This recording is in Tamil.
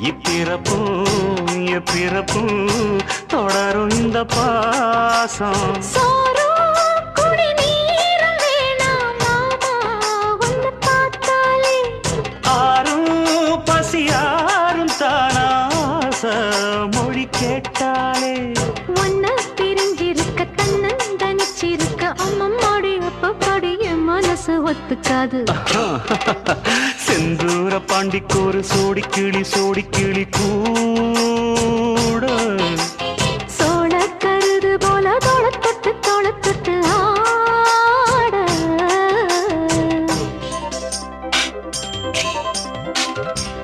இப்பிறப்பும் எப்பிறப்பும் தொடரும் இந்த பாசம். ஆரும் பசியாரும் தானாச மொழி கேட்டாலே ஒன்ன பிரிஞ்சிருக்க தன்னந்தனிச்சிருக்க அம்மம்மாடி அப்பப்படி என் மனசு ஒத்துக்காது. செந்தூர பாண்டிக்கு ஒரு சோடி கிளி கூ